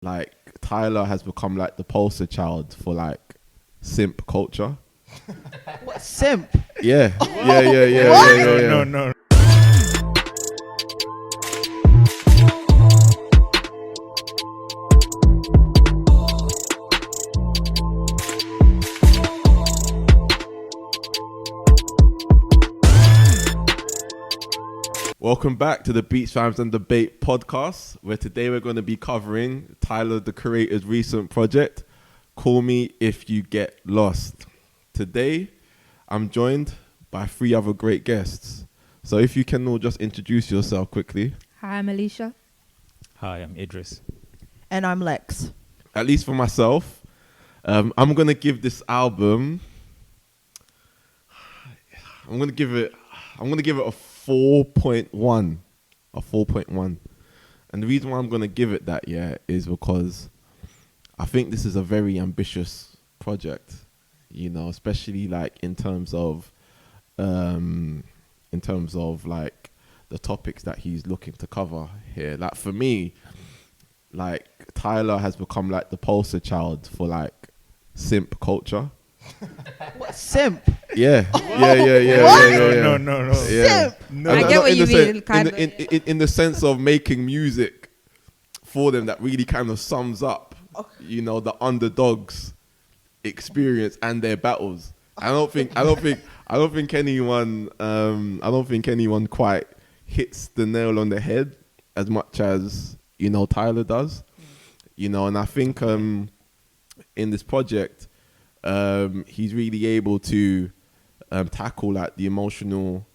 Like Tyler has become like the poster child for like simp culture. What simp? Yeah, yeah, yeah, yeah, What? yeah, yeah, yeah. No. Welcome back to the Beats Fams and Debate podcast, where today we're going to be covering Tyler, the Creator's recent project, Call Me If You Get Lost. Today, I'm joined by three other great guests. So if you can all just introduce yourself quickly. Hi, I'm Alicia. Hi, I'm Idris. And I'm Lex. At least for myself, I'm going to give this album, I'm going to give it a 4.1. A 4.1. And the reason why I'm going to give it that, is because I think this is a very ambitious project, especially like in terms of like the topics that he's looking to cover here. Like for me, like Tyler has become like the poster child for like simp culture. What simp? Yeah. What? Yeah. No. Yeah. Simp. No. I get what you mean, In the sense of making music for them that really kind of sums up, the underdogs' experience and their battles. I don't think anyone quite hits the nail on the head as much as Tyler does. And I think in this project, he's really able to tackle like the emotional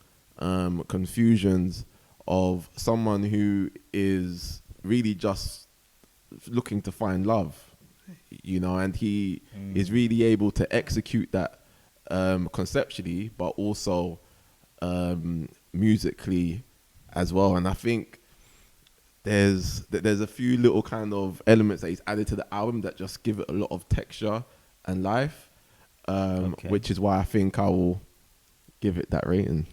confusions of someone who is really just looking to find love, and he is really able to execute that conceptually, but also musically as well. And I think there's a few little kind of elements that he's added to the album that just give it a lot of texture and life, which is why I think I will give it that rating.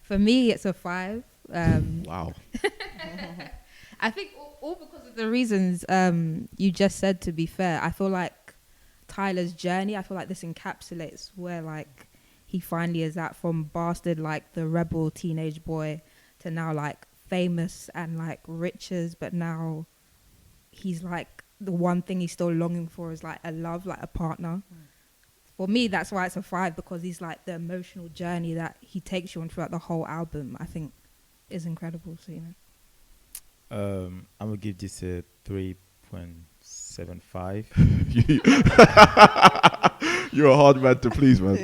For me, it's a 5. Wow. I think all because of the reasons you just said, to be fair. I feel like Tyler's journey, I feel like this encapsulates where like he finally is at, from bastard, like the rebel teenage boy, to now like famous and like riches, but now he's like the one thing he's still longing for is like a love, like a partner. For me, that's why it's a 5, because he's like the emotional journey that he takes you on throughout the whole album, I think is incredible. So, I'm gonna give this a 3.75. You're a hard man to please, man.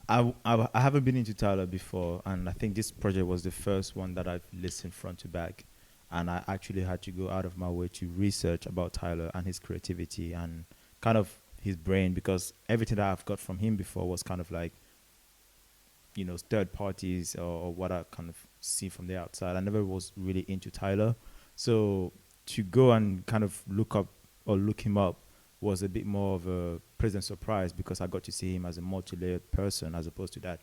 I haven't been into Tyler before, and I think this project was the first one that I've listened front to back, and I actually had to go out of my way to research about Tyler and his creativity and kind of his brain, because everything that I've got from him before was kind of like, third parties or what I kind of see from the outside. I never was really into Tyler. So to go and kind of look him up was a bit more of a pleasant surprise, because I got to see him as a multi-layered person, as opposed to that,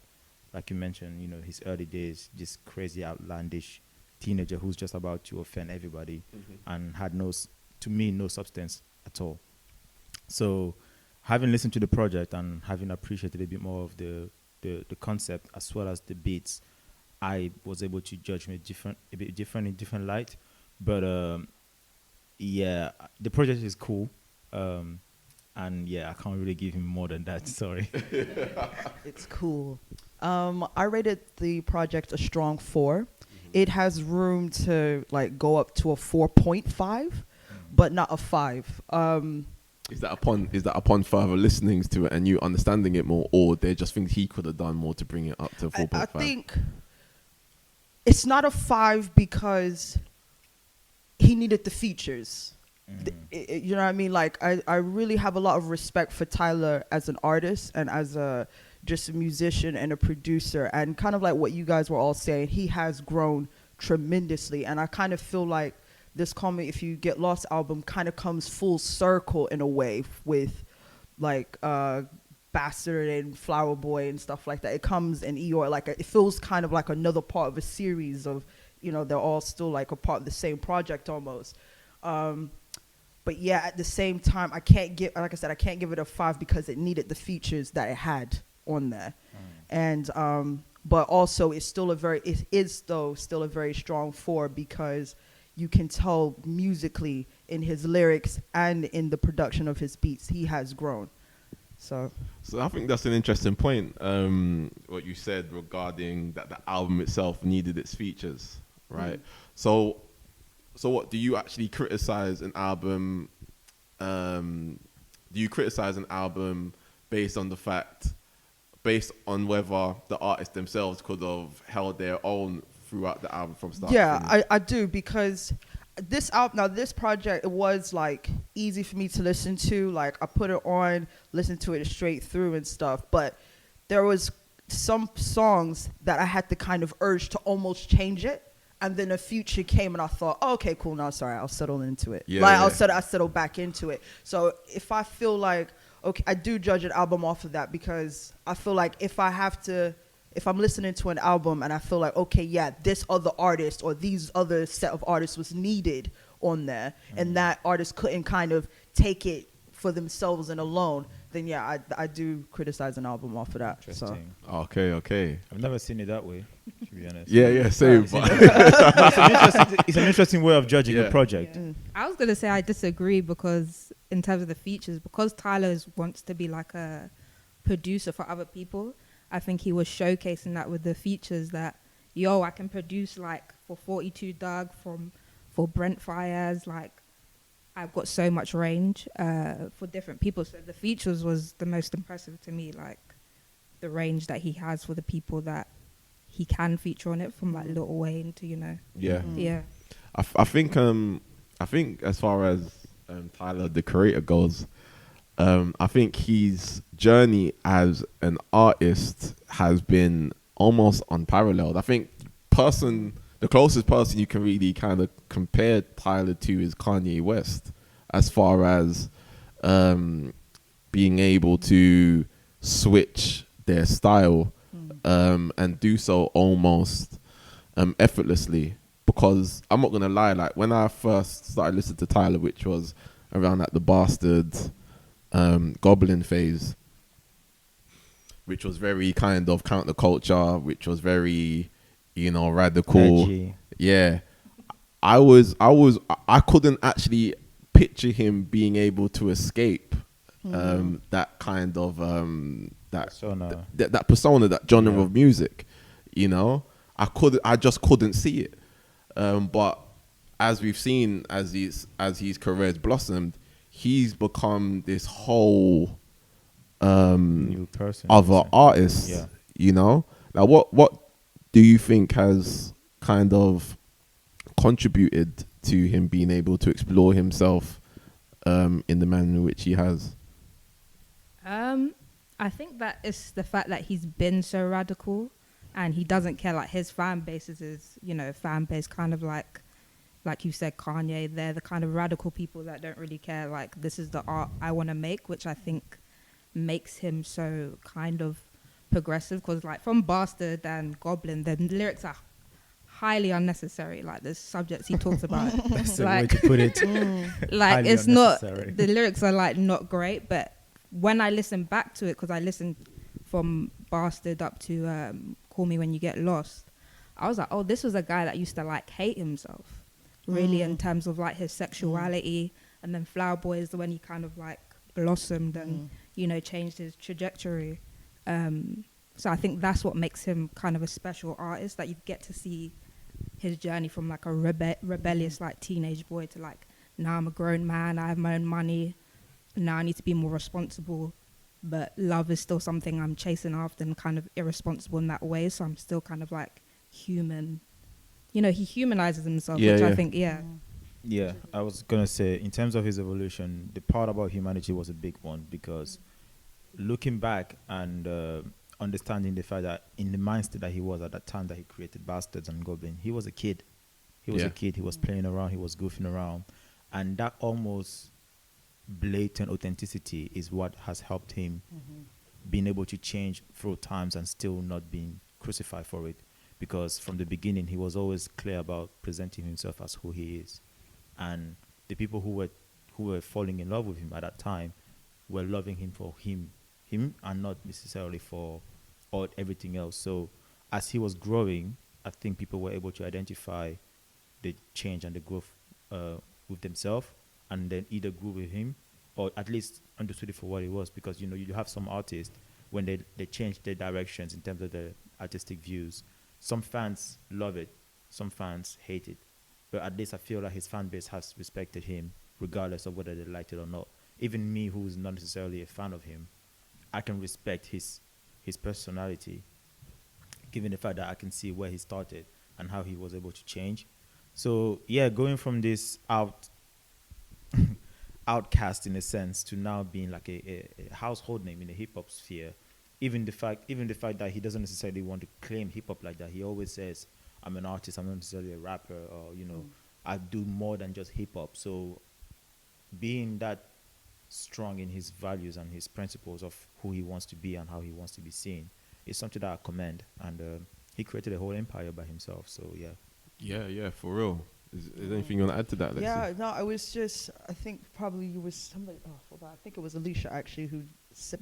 like you mentioned, his early days, just crazy, outlandish teenager who's just about to offend everybody and had no substance at all. So having listened to the project and having appreciated a bit more of the concept as well as the beats, I was able to judge him a bit different in different light. But the project is cool. And I can't really give him more than that. Sorry. It's cool. I rated the project a strong 4. It has room to like go up to a 4.5, but not a 5. Is that upon further listenings to it and you understanding it more, or they just think he could have done more to bring it up to 4.5? I think it's not a 5 because he needed the features. You know what I mean? Like I really have a lot of respect for Tyler as an artist and as just a musician and a producer, and kind of like what you guys were all saying, he has grown tremendously, and I kind of feel like this Call Me If You Get Lost album kind of comes full circle in a way with like Bastard and Flower Boy and stuff like that. It comes in Eeyore, like it feels kind of like another part of a series of they're all still like a part of the same project almost. But yeah, at the same time, I can't give, like I said, I can't give it a 5 because it needed the features that it had on there. And but also it is still a very strong 4 because you can tell musically in his lyrics and in the production of his beats he has grown. So I think that's an interesting point. What you said regarding that the album itself needed its features, right? So what do you actually criticize an album? Do you criticize an album based on whether the artists themselves could have held their own throughout the album from start to finish? I do, because this project, it was like easy for me to listen to. Like I put it on, listen to it straight through and stuff, but there was some songs that I had the kind of urge to almost change it. And then a Future came and I thought, oh, okay, cool. No, sorry, I'll settle into it. I settle back into it. So if I feel like, okay, I do judge an album off of that, because I feel like if I'm listening to an album and I feel like, okay, yeah, this other artist or these other set of artists was needed on there, and that artist couldn't kind of take it for themselves and alone, then yeah, I do criticize an album off of that. Interesting. So. Okay. I've never seen it that way, to be honest. Yeah, same. But it's an interesting way of judging a project. Yeah. I was gonna say I disagree, because in terms of the features, because Tyler wants to be like a producer for other people, I think he was showcasing that with the features that, I can produce like for 42 Doug, for Brent Fayez, like I've got so much range for different people. So the features was the most impressive to me, like the range that he has for the people that he can feature on it, from like Lil Wayne to, yeah. I think as far as Tyler the Creator goes, I think his journey as an artist has been almost unparalleled. I think the closest person you can really kind of compare Tyler to is Kanye West, as far as being able to switch their style and do so almost effortlessly. Because I'm not gonna lie, like when I first started listening to Tyler, which was around like the Bastard Goblin phase, which was very kind of counterculture, which was very, radical. Edgy. Yeah. I couldn't actually picture him bein able to escape that kind of persona. that persona, that genre of music. I just couldn't see it. But as we've seen, as his career's blossomed, he's become this whole New person, other artist. Yeah. Like what do you think has kind of contributed to him being able to explore himself in the manner in which he has? I think that it's the fact that he's been so radical, and he doesn't care. Like his fan base is his, fan base kind of like you said, Kanye. They're the kind of radical people that don't really care. Like, this is the art I want to make, which I think makes him so kind of progressive. Because like from Bastard and Goblin, the lyrics are highly unnecessary. Like the subjects he talks about, That's the like, way to put it. like Highly it's not, unnecessary. the lyrics are like not great, but when I listen back to it, because I listened from Bastard up to Call Me When You Get Lost, I was like, oh, this was a guy that used to like hate himself, really, in terms of like his sexuality. And then Flower Boy is when he kind of like blossomed and changed his trajectory. So I think that's what makes him kind of a special artist, that you get to see his journey from like a rebellious like teenage boy to like, now I'm a grown man, I have my own money, now I need to be more responsible, but love is still something I'm chasing after, and kind of irresponsible in that way. So I'm still kind of like human. He humanizes himself, which I think, Yeah, I was going to say, in terms of his evolution, the part about humanity was a big one, because looking back and understanding the fact that in the mindset that he was at that time that he created Bastards and Goblin, he was a kid. He was a kid. He was playing around. He was goofing around. And that almost blatant authenticity is what has helped him being able to change through times and still not being crucified for it. because from the beginning he was always clear about presenting himself as who he is, and the people who were falling in love with him at that time were loving him for him, and not necessarily for all everything else. So as he was growing, I think people were able to identify the change and the growth with themselves, and then either grew with him or at least understood it for what it was. Because you have some artists, when they change their directions in terms of their artistic views, some fans love it, some fans hate it, but at least I feel like his fan base has respected him regardless of whether they liked it or not. Even me, who's not necessarily a fan of him, I can respect his personality, given the fact that I can see where he started and how he was able to change. So yeah, going from this outcast in a sense to now being like a household name in the hip hop sphere. Even the fact that he doesn't necessarily want to claim hip hop like that. He always says, "I'm an artist. I'm not necessarily a rapper, or I do more than just hip hop." So being that strong in his values and his principles of who he wants to be and how he wants to be seen is something that I commend. And he created a whole empire by himself. So yeah. Yeah, for real. Is there anything you want to add to that, Lexi? Yeah, no, I was just, I think probably you was somebody, hold on, I think it was Alicia actually who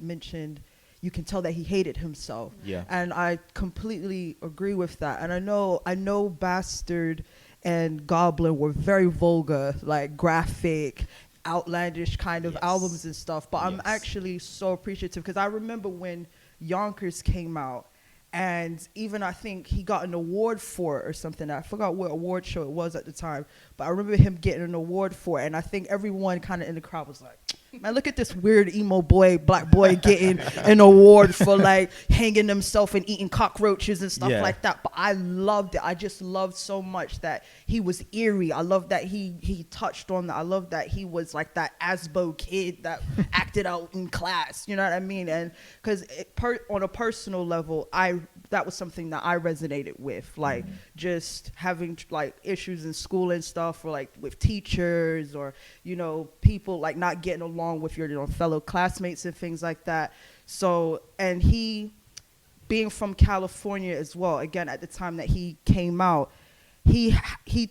mentioned you can tell that he hated himself. Yeah. And I completely agree with that. And I know Bastard and Goblin were very vulgar, like graphic, outlandish kind of albums and stuff. But I'm actually so appreciative because I remember when Yonkers came out, and even I think he got an award for it or something. I forgot what award show it was at the time, but I remember him getting an award for it. And I think everyone kind of in the crowd was like, man, look at this weird emo boy, black boy getting an award for like hanging himself and eating cockroaches and stuff like that. But I loved it. I just loved so much that he was eerie. I love that he touched on that. I love that he was like that Asbo kid that acted out in class. You know what I mean? And because on a personal level, that was something that I resonated with, like just having like issues in school and stuff, or like with teachers, or people like not getting along with your fellow classmates and things like that. So, and he being from California as well, again at the time that he came out, he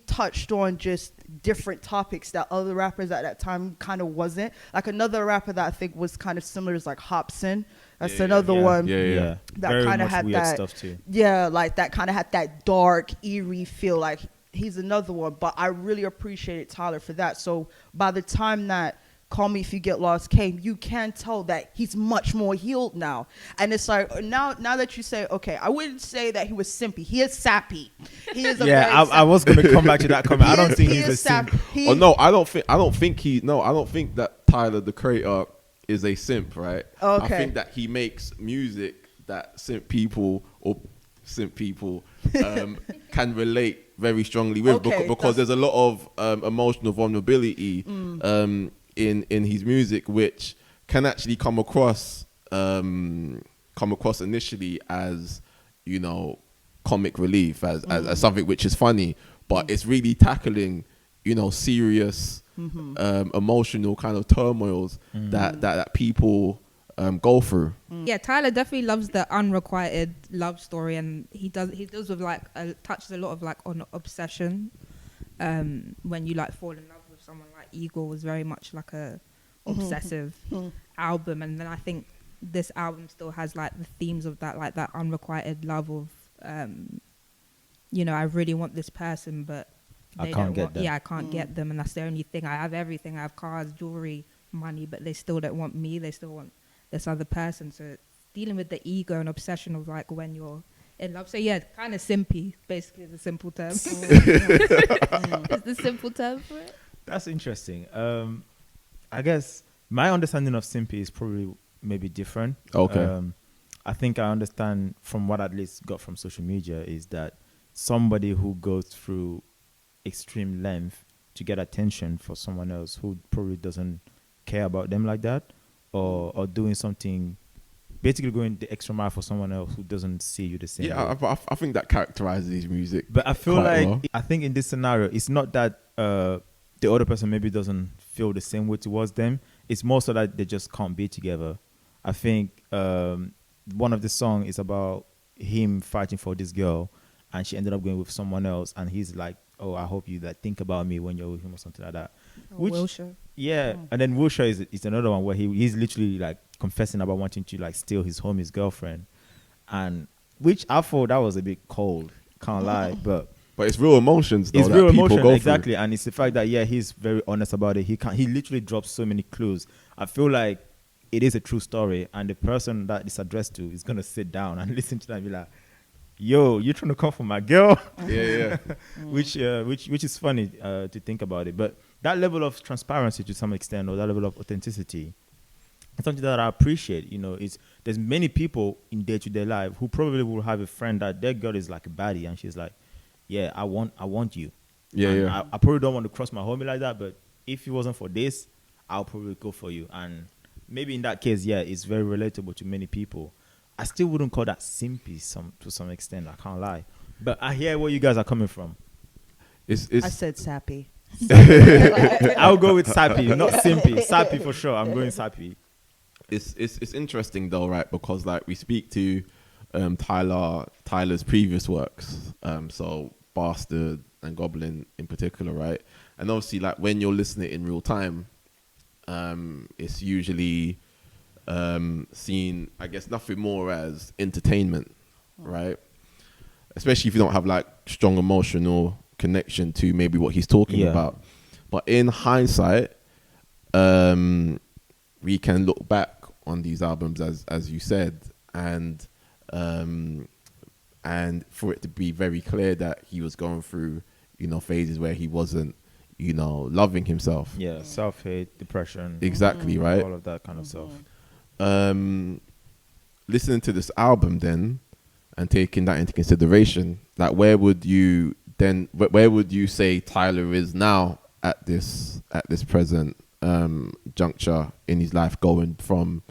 touched on just different topics that other rappers at that time kind of wasn't. Like another rapper that I think was kind of similar is like Hobson. That's another one. Yeah. That kind of had weird that stuff too. Yeah, like that kind of had that dark, eerie feel. Like he's another one. But I really appreciated Tyler for that. So by the time that Call Me If You Get Lost came, you can tell that he's much more healed now. And it's like now that you say, okay, I wouldn't say that he was simpy. He is sappy. He is I was going to come back to that comment. I don't think he's a simp. No, I don't think that Tyler the Creator is a simp, right? Okay. I think that he makes music that simp people can relate very strongly with, because there's a lot of emotional vulnerability in his music, which can actually come across initially as comic relief, as something which is funny, but it's really tackling serious emotional kind of turmoils that people go through. Yeah, Tyler definitely loves the unrequited love story, and he does with like touches a lot of like on obsession. When you like fall in love with someone, like Eagle was very much like a obsessive album, and then I think this album still has like the themes of that, like that unrequited love of I really want this person, but I can't get them. Yeah, I can't get them, and that's the only thing. I have everything. I have cars, jewelry, money, but they still don't want me. They still want this other person. So dealing with the ego and obsession of like when you're in love. So yeah, kind of simpy, basically the simple term. Is the simple term for it? That's interesting. I guess my understanding of simpy is probably maybe different. Okay. I think I understand from what I at least got from social media is that somebody who goes through extreme length to get attention for someone else who probably doesn't care about them like that, or doing something, basically going the extra mile for someone else who doesn't see you the same way. I think that characterizes his music. But I feel like well. I think in this scenario, it's not that the other person maybe doesn't feel the same way towards them. It's more so that they just can't be together. I think one of the songs is about him fighting for this girl, and she ended up going with someone else, and he's like, oh, I hope you like think about me when you're with him or something like that. Which, Wilshire. yeah, and then Wilshire is another one where he's literally like confessing about wanting to like steal his homie's girlfriend, and which I thought that was a bit cold, can't lie, but it's real emotions, though. it's that real people emotion, go exactly, and it's the fact that he's very honest about it. He literally drops so many clues. I feel like it is a true story, and the person that it's addressed to is gonna sit down and listen to that and be like, "Yo, you're trying to come for my girl," through. Yeah. which is funny to think about it. But that level of transparency to some extent, or that level of authenticity, it's something that I appreciate. You know, there's many people in day-to-day life who probably will have a friend that their girl is like a baddie, and she's like, "Yeah, I want you." Yeah, And yeah. I probably don't want to cross my homie like that, but if it wasn't for this, I'll probably go for you. And maybe in that case, it's very relatable to many people. I still wouldn't call that simpy to some extent. I can't lie, but I hear where you guys are coming from. It's I said sappy. I'll go with sappy, not simpy. Sappy for sure. I'm going sappy. it's interesting though, right? Because like we speak to Tyler's previous works, so Bastard and Goblin in particular, right? And obviously, like when you're listening in real time, it's usually seen, I guess, nothing more as entertainment, right? Especially if you don't have like strong emotional connection to maybe what he's talking about. But in hindsight, we can look back on these albums as you said, and for it to be very clear that he was going through, phases where he wasn't, loving himself. Yeah, self-hate, depression. Exactly, right? All of that kind of stuff. Listening to this album then and taking that into consideration, like where would you say Tyler is now at this present juncture in his life, going from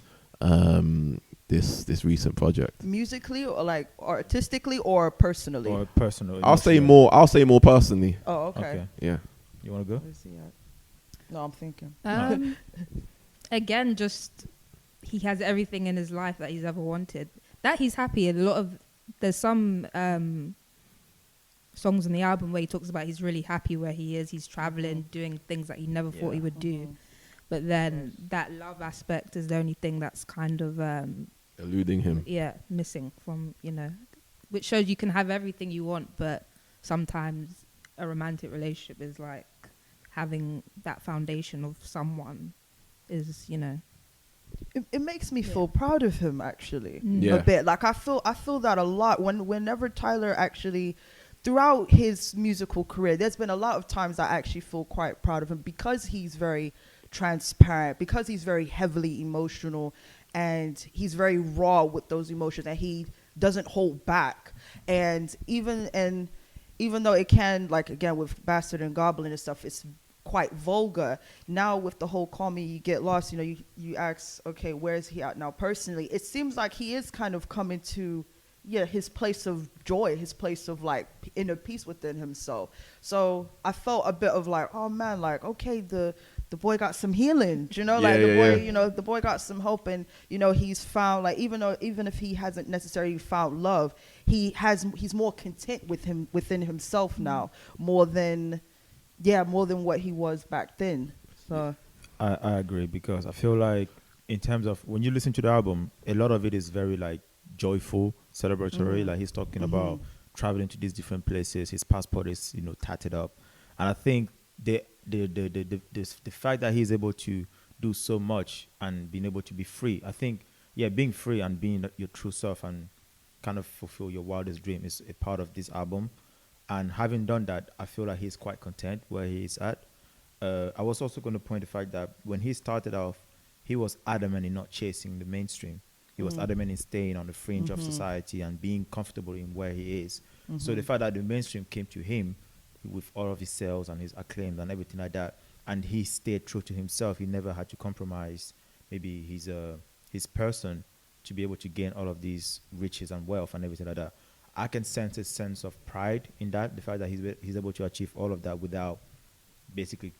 this recent project? Musically, or like artistically, or personally? Or personal. I'll say more personally. Oh, okay. Okay. Yeah. You want to go? Where's he at? No, I'm thinking. Again, just he has everything in his life that he's ever wanted. That he's happy. There's some songs on the album where he talks about he's really happy where he is. He's traveling, doing things that he never thought he would do. But then that love aspect is the only thing that's kind of eluding him. Yeah, missing from, which shows you can have everything you want, but sometimes a romantic relationship is like having that foundation of someone is, It makes me feel proud of him, actually. Yeah. A bit. Like I feel that a lot whenever Tyler actually, throughout his musical career, there's been a lot of times I actually feel quite proud of him because he's very transparent, because he's very heavily emotional, and he's very raw with those emotions, and he doesn't hold back. And even though it can, like again with Bastard and Goblin and stuff, it's quite vulgar. Now with the whole Call Me You Get Lost, you ask, okay, where's he at now personally? It seems like he is kind of coming to his place of joy, his place of like inner peace within himself. So I felt a bit of like, oh man, like okay, the boy got some healing, the boy got some hope, and he's found, like, even if he hasn't necessarily found love, he's more content within himself now, more than what he was back then. So I agree, because I feel like in terms of when you listen to the album, a lot of it is very like joyful, celebratory. Like he's talking about traveling to these different places. His passport is tatted up, and I think the fact that he's able to do so much and being able to be free, I think being free and being your true self and kind of fulfill your wildest dream is a part of this album. And having done that, I feel like he's quite content where he is at. I was also going to point the fact that when he started off, he was adamant in not chasing the mainstream. He was adamant in staying on the fringe of society and being comfortable in where he is. So the fact that the mainstream came to him with all of his sales and his acclaims and everything like that, and he stayed true to himself, he never had to compromise maybe his person to be able to gain all of these riches and wealth and everything like that. I can sense a sense of pride in that, the fact that he's able to achieve all of that without basically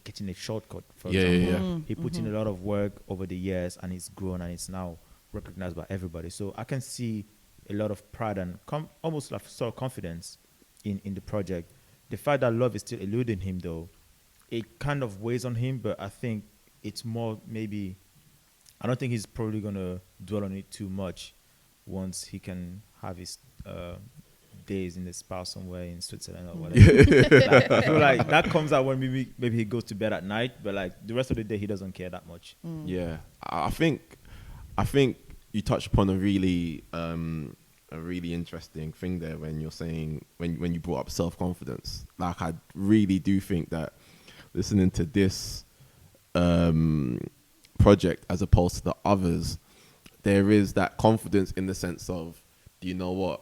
getting a shortcut. For example, he put in a lot of work over the years, and it's grown, and it's now recognized by everybody. So I can see a lot of pride and almost like sort of confidence in the project. The fact that love is still eluding him, though, it kind of weighs on him. But I think it's more maybe. I don't think he's probably gonna dwell on it too much once he can have his days in the spa somewhere in Switzerland or whatever. Like, I feel like that comes out when maybe he goes to bed at night, but like the rest of the day he doesn't care that much. Yeah, I think you touched upon a really interesting thing there when you're saying when you brought up self-confidence. Like, I really do think that listening to this project as opposed to the others, there is that confidence in the sense of, you know what,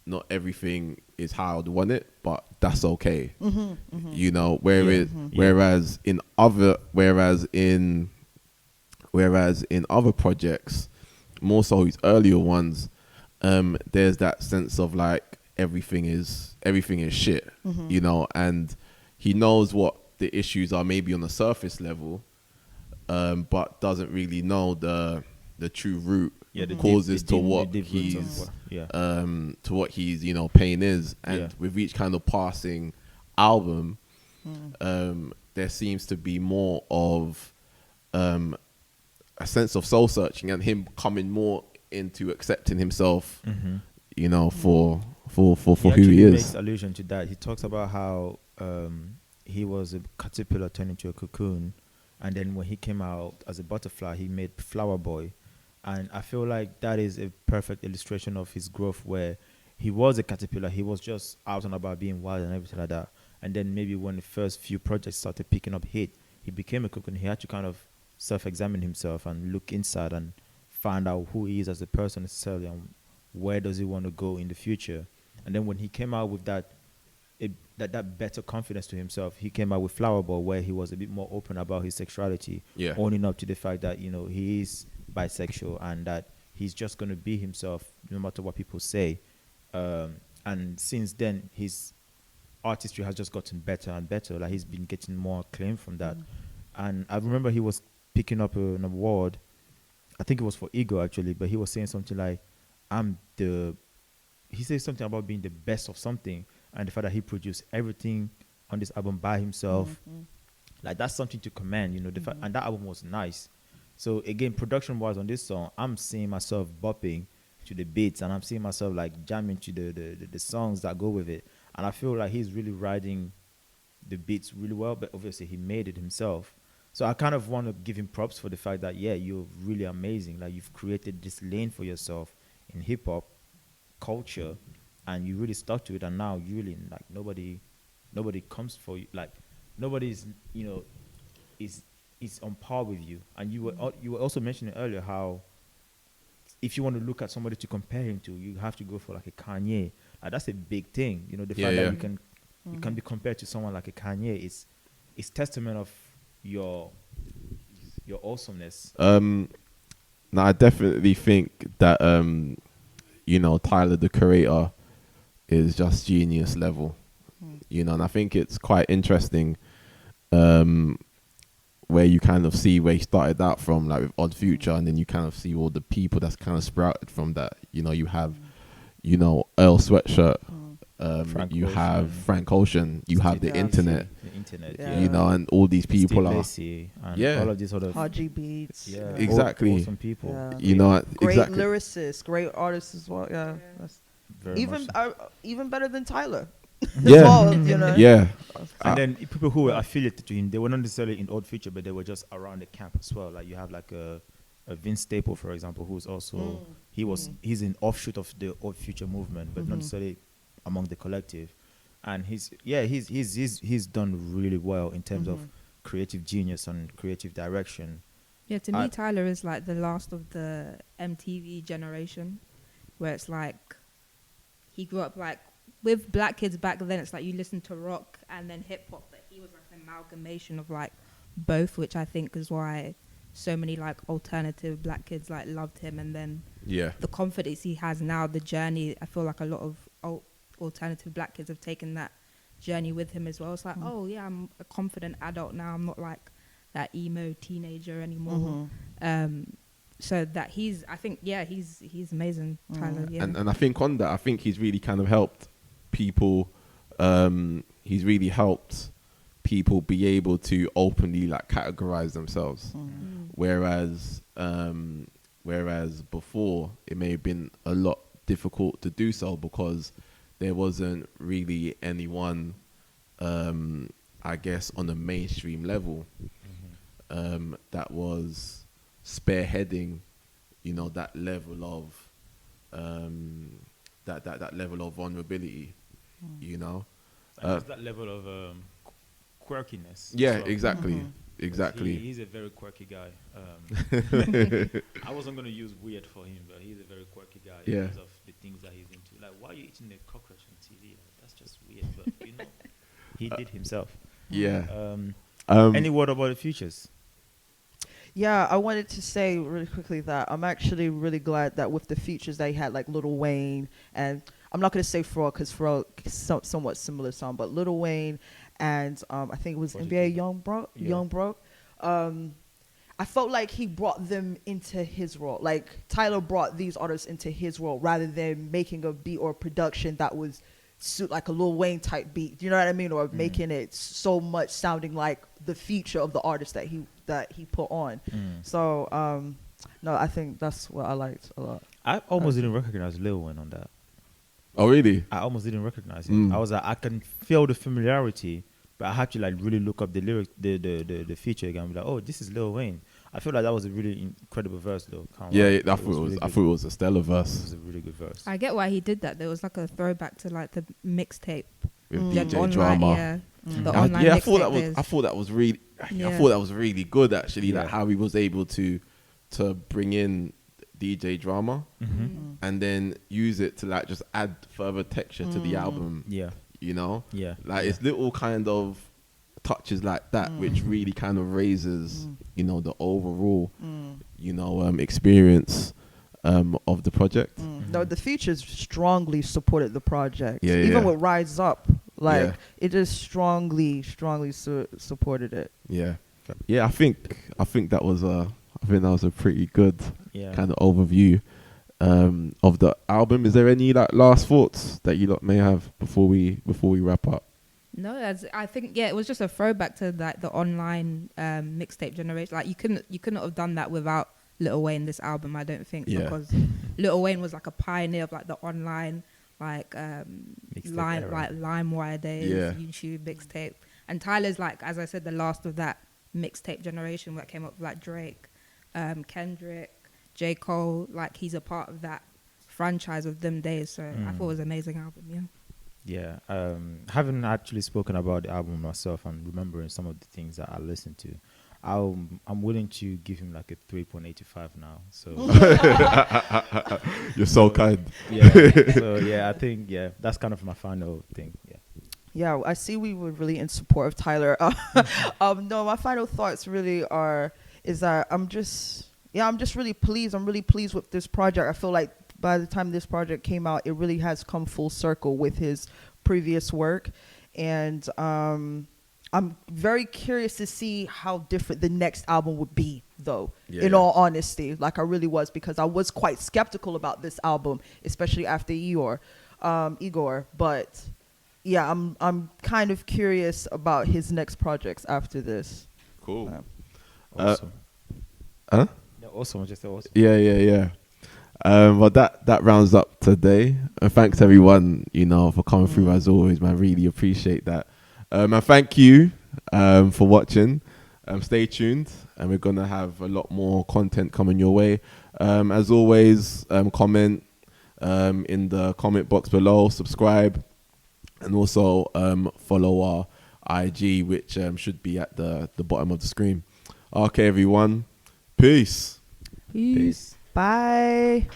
not everything is how I'd want it, but that's okay. You know, whereas in other projects, more so his earlier ones, there's that sense of like everything is shit, you know, and he knows what the issues are maybe on the surface level, but doesn't really know the true root causes to what he's you know, pain is. And with each kind of passing album, there seems to be more of a sense of soul searching and him coming more into accepting himself, you know, for who he is. Makes allusion to that. He talks about how he was a caterpillar turned into a cocoon, and then when he came out as a butterfly, he made Flower Boy. And I feel like that is a perfect illustration of his growth, where he was a caterpillar. He was just out and about being wild and everything like that. And then maybe when the first few projects started picking up hit, he became a cocoon. He had to kind of self-examine himself and look inside and find out who he is as a person necessarily and where does he want to go in the future. And then when he came out with that better confidence to himself, he came out with Flower Boy, where he was a bit more open about his sexuality, owning up to the fact that, you know, he is bisexual and that he's just going to be himself no matter what people say. And since then, his artistry has just gotten better and better. Like, he's been getting more acclaim from that. And I remember he was picking up an award. I think it was for Ego, actually, but he was saying something like, he said something about being the best of something, and the fact that he produced everything on this album by himself. Like, that's something to commend, you know, and that album was nice. So again, production-wise on this song, I'm seeing myself bopping to the beats, and I'm seeing myself like jamming to the songs that go with it. And I feel like he's really riding the beats really well, but obviously he made it himself. So I kind of want to give him props for the fact that, yeah, you're really amazing. Like, you've created this lane for yourself in hip-hop culture, and you really stuck to it. And now you really, like, nobody comes for you. Like, nobody's, you know, is on par with you. And you were also mentioning earlier how if you want to look at somebody to compare him to, you have to go for like a Kanye. Like, that's a big thing. You know, the fact that you can be compared to someone like a Kanye is testament of your awesomeness. Now I definitely think that you know, Tyler the Creator is just genius level. You know, and I think it's quite interesting where you kind of see where he started out from, like with Odd Future, and then you kind of see all the people that's kind of sprouted from that. You know, you have, you know, Earl Sweatshirt, you have Frank Ocean, you have the internet, you know, and all these people are, all of these sort of Haji Beats, exactly, awesome people, you know, great exactly. lyricists, great artists as well. That's even better than Tyler. Well, you know. And then people who were affiliated to him, they were not necessarily in Odd Future, but they were just around the camp as well. Like, you have like a Vince Staple, for example, who's also he's an offshoot of the Odd Future movement, but not necessarily among the collective. And he's done really well in terms of creative genius and creative direction. Yeah, to me, Tyler is like the last of the MTV generation, where it's like he grew up like with black kids back then. It's like you listen to rock and then hip hop, but he was like an amalgamation of like both, which I think is why so many like alternative black kids like loved him. And then the confidence he has now, the journey, I feel like a lot of alternative black kids have taken that journey with him as well. It's like, oh yeah, I'm a confident adult now. I'm not like that emo teenager anymore. So that he's amazing, Tyler. Yeah. And I think on that, I think he's really kind of helped people. He's really helped people be able to openly like categorize themselves, whereas before it may have been a lot difficult to do so because there wasn't really anyone, I guess, on a mainstream level that was spearheading, you know, that level of that level of vulnerability, you know. There's that level of quirkiness. Yeah, So, exactly, Mhm. exactly. He's a very quirky guy. I wasn't gonna use weird for him, but he's a very quirky guy in Yeah. terms of the things that he's into. Like, why are you eating a cockroach on TV? Like, that's just weird. But you know, he did himself. Yeah. Any word about the futures? Yeah, I wanted to say really quickly that I'm actually really glad that with the features they had, like Lil Wayne, and I'm not going to say Fraud because Fraud somewhat similar song, but Lil Wayne and I think it was What did NBA you- Young Yeah. Broke. I felt like he brought them into his world. Like Tyler brought these artists into his world rather than making a beat or production that was suit like a Lil Wayne type beat. You know what I mean? Or making it so much sounding like the feature of the artist that he put on. So no, I think that's what I liked a lot. I almost didn't recognize Lil Wayne on that. Oh, really? I almost didn't recognize him. I was like, I can feel the familiarity, but I had to like really look up the lyric, the feature again. Be like, oh, this is Lil Wayne. I feel like that was a really incredible verse, though. Can't Yeah, lie. I It thought it was. really I good. thought it was a stellar It verse was a really good verse. I get why he did that. There was like a throwback to like the mixtape, with the DJ online, Drama. yeah, the I- online yeah, I thought that mixtape was. days. I thought that was really. I Yeah. thought that was really good actually. Yeah. Like how he was able to bring in DJ Drama and then use it to like just add further texture to the album. Yeah, You know. yeah. Like it's little kind of touches like that which really kind of raises, you know, the overall, you know, experience of the project. No, the features strongly supported the project. Yeah, Even yeah. with Rise Up, like Yeah. it just strongly supported it. Yeah, yeah. I think that was a pretty good Yeah. kind of overview of the album. Is there any like last thoughts that you lot may have before we wrap up? No, I think it was just a throwback to like the online mixtape generation. Like you couldn't have done that without Lil Wayne. This album, I don't think, Yeah. because Lil Wayne was like a pioneer of like the online like Mixtape era. like LimeWire days, Yeah. YouTube mixtape, and Tyler's like, as I said, the last of that mixtape generation that came up with like Drake, Kendrick, J. Cole. Like he's a part of that franchise of them days. So I thought it was an amazing album. Yeah. Yeah, having actually spoken about the album myself and remembering some of the things that I listened to, I'm willing to give him like a 3.85 now. So You're so kind. yeah, so yeah, I think that's kind of my final thing. Yeah, Yeah, I see we were really in support of Tyler. No, my final thoughts really is that I'm just really pleased. I'm really pleased with this project. I feel like by the time this project came out, it really has come full circle with his previous work. And I'm very curious to see how different the next album would be, though, in all honesty. Like, I really was, because I was quite skeptical about this album, especially after Igor. But yeah, I'm kind of curious about his next projects after this. Cool. awesome. Huh? Yeah, awesome, just awesome. Yeah. Well, that rounds up today. And thanks everyone, you know, for coming through as always, man. Really appreciate that. And thank you for watching. Stay tuned, and we're gonna have a lot more content coming your way. As always, comment in the comment box below, subscribe, and also follow our IG, which should be at the bottom of the screen. Okay, everyone. Peace. Peace. Bye.